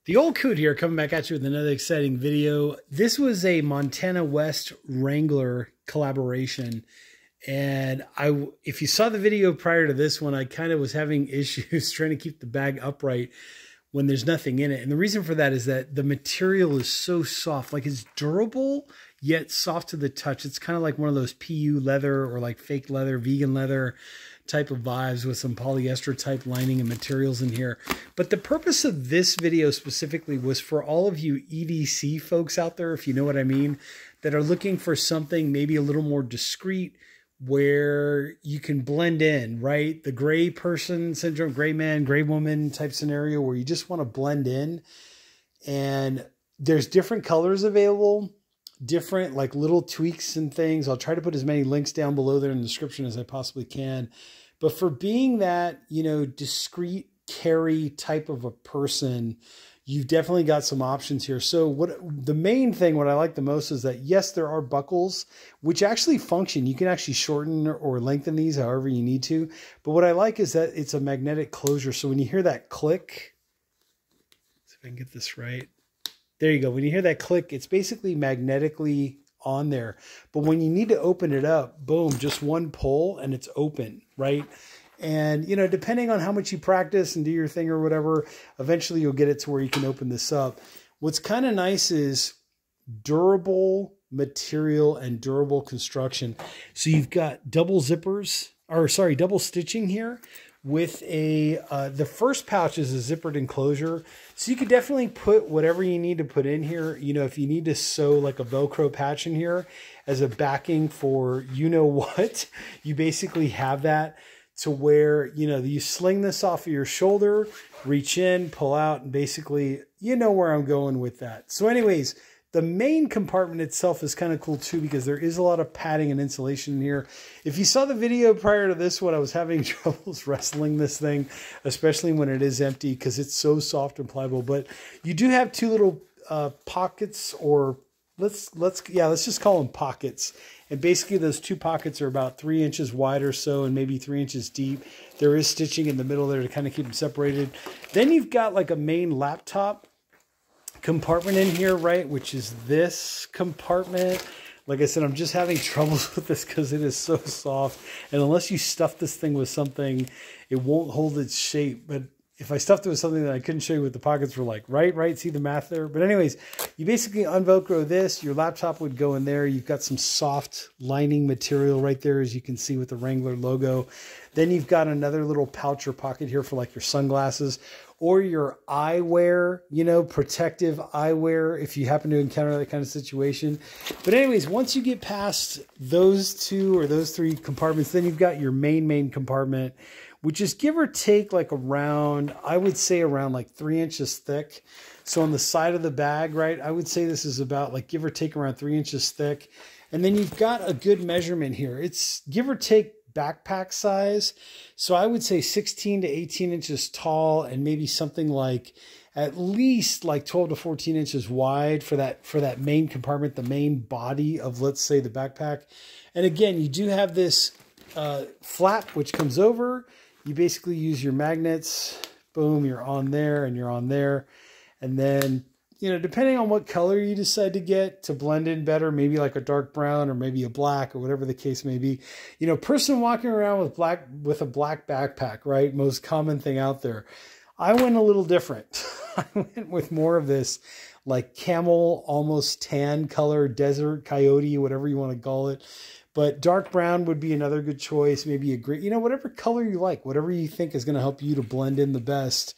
The old Coot here, coming back at you with another exciting video. This was a Montana West Wrangler collaboration. And if you saw the video prior to this one, I kind of was having issues trying to keep the bag upright when there's nothing in it. And the reason for that is that the material is so soft, like it's durable, yet soft to the touch. It's kind of like one of those PU leather or like fake leather, vegan leather type of vibes with some polyester type lining and materials in here. But the purpose of this video specifically was for all of you EDC folks out there, if you know what I mean, that are looking for something maybe a little more discreet where you can blend in, right? The gray person syndrome, gray man, gray woman type scenario where you just want to blend in. And there's different colors available, different like little tweaks and things. I'll try to put as many links down below there in the description as I possibly can. But for being that, you know, discreet carry type of a person, you've definitely got some options here. So the main thing, what I like the most is that, yes, there are buckles, which actually function. You can actually shorten or lengthen these however you need to. But what I like is that it's a magnetic closure. So when you hear that click, see if I can get this right. There you go. When you hear that click, it's basically magnetically on there. But when you need to open it up, boom, just one pull and it's open, right? And, you know, depending on how much you practice and do your thing or whatever, eventually you'll get it to where you can open this up. What's kind of nice is durable material and durable construction. So you've got double zippers, or sorry, double stitching here with a, the first pouch is a zippered enclosure. So you could definitely put whatever you need to put in here. You know, if you need to sew like a Velcro patch in here as a backing for you know what, you basically have that to where, you know, you sling this off of your shoulder, reach in, pull out, and basically, you know where I'm going with that. So anyways, the main compartment itself is kind of cool too, because there is a lot of padding and insulation in here. If you saw the video prior to this one, I was having troubles wrestling this thing, especially when it is empty, because it's so soft and pliable. But you do have two little pockets, or let's just call them pockets. And basically those two pockets are about 3 inches wide or so, and maybe 3 inches deep. There is stitching in the middle there to kind of keep them separated. Then you've got like a main laptop compartment in here, right? Which is this compartment. Like I said, I'm just having troubles with this because it is so soft. And unless you stuff this thing with something, it won't hold its shape. But if I stuffed it with something that I couldn't show you what the pockets were like, right? See the math there? But anyways, you basically unvelcro this. Your laptop would go in there. You've got some soft lining material right there, as you can see with the Wrangler logo. Then you've got another little pouch or pocket here for like your sunglasses or your eyewear, you know, protective eyewear if you happen to encounter that kind of situation. But anyways, once you get past those two or those three compartments, then you've got your main compartment, which is give or take like around, I would say around like 3 inches thick. So on the side of the bag, right, I would say this is about like give or take around 3 inches thick. And then you've got a good measurement here. It's give or take backpack size. So I would say 16 to 18 inches tall and maybe something like at least like 12 to 14 inches wide for that main compartment, the main body of, let's say, the backpack. And again, you do have this flap which comes over. You basically use your magnets, boom, you're on there and you're on there. And then, you know, depending on what color you decide to get to blend in better, maybe like a dark brown or maybe a black or whatever the case may be. You know, person walking around with a black backpack, right? Most common thing out there. I went a little different. I went with more of this like camel, almost tan color, desert coyote, whatever you want to call it. But dark brown would be another good choice. Maybe a gray, you know, whatever color you like, whatever you think is going to help you to blend in the best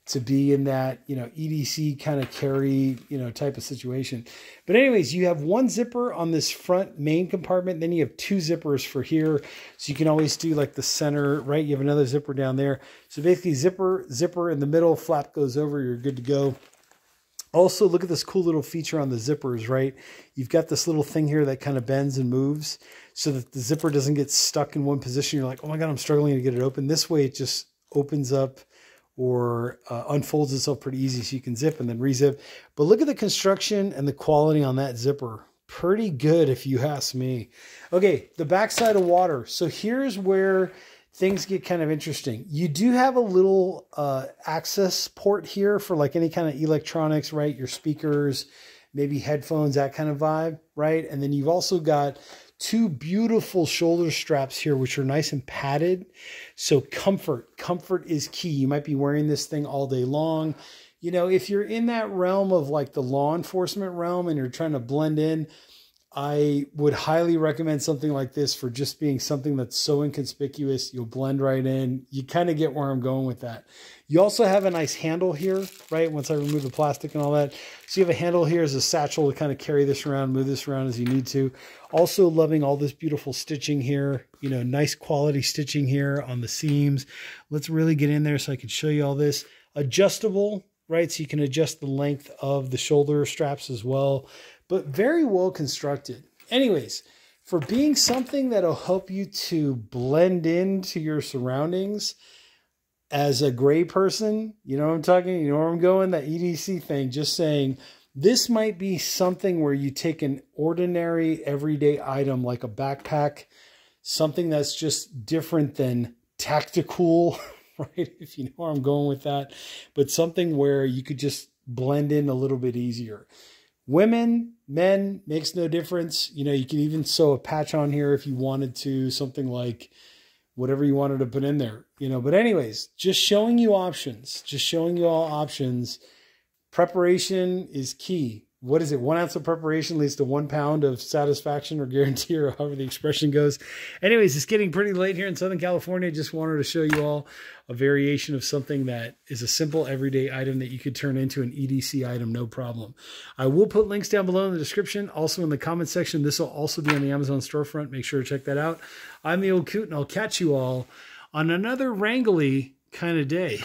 to be in that, you know, EDC kind of carry, you know, type of situation. But anyways, you have one zipper on this front main compartment. Then you have two zippers for here. So you can always do like the center, right? You have another zipper down there. So basically zipper in the middle, flap goes over, you're good to go. Also, look at this cool little feature on the zippers, right? You've got this little thing here that kind of bends and moves so that the zipper doesn't get stuck in one position. You're like, oh my God, I'm struggling to get it open. This way it just opens up or unfolds itself pretty easy so you can zip and then rezip. But look at the construction and the quality on that zipper. Pretty good if you ask me. Okay, the backside of water. So here's where things get kind of interesting. You do have a little access port here for like any kind of electronics, right? Your speakers, maybe headphones, that kind of vibe, right? And then you've also got two beautiful shoulder straps here, which are nice and padded. So comfort is key. You might be wearing this thing all day long. You know, if you're in that realm of like the law enforcement realm and you're trying to blend in, I would highly recommend something like this for just being something that's so inconspicuous. You'll blend right in. You kind of get where I'm going with that. You also have a nice handle here, right? Once I remove the plastic and all that. So you have a handle here as a satchel to kind of carry this around, move this around as you need to. Also loving all this beautiful stitching here. You know, nice quality stitching here on the seams. Let's really get in there so I can show you all this. Adjustable, right? So you can adjust the length of the shoulder straps as well. But very well constructed. Anyways, for being something that'll help you to blend into your surroundings as a gray person, you know what I'm talking, you know where I'm going, that EDC thing, just saying this might be something where you take an ordinary everyday item like a backpack, something that's just different than Tacticool, right? If you know where I'm going with that, but something where you could just blend in a little bit easier. Women, men, makes no difference. You know, you can even sew a patch on here if you wanted to, something like whatever you wanted to put in there, you know. But anyways, just showing you options, just showing you all options. Preparation is key. What is it? 1 ounce of preparation leads to 1 pound of satisfaction or guarantee, or however the expression goes. Anyways, it's getting pretty late here in Southern California. Just wanted to show you all a variation of something that is a simple everyday item that you could turn into an EDC item, no problem. I will put links down below in the description. Also in the comment section, this will also be on the Amazon storefront. Make sure to check that out. I'm the Old Coot, and I'll catch you all on another wrangly kind of day.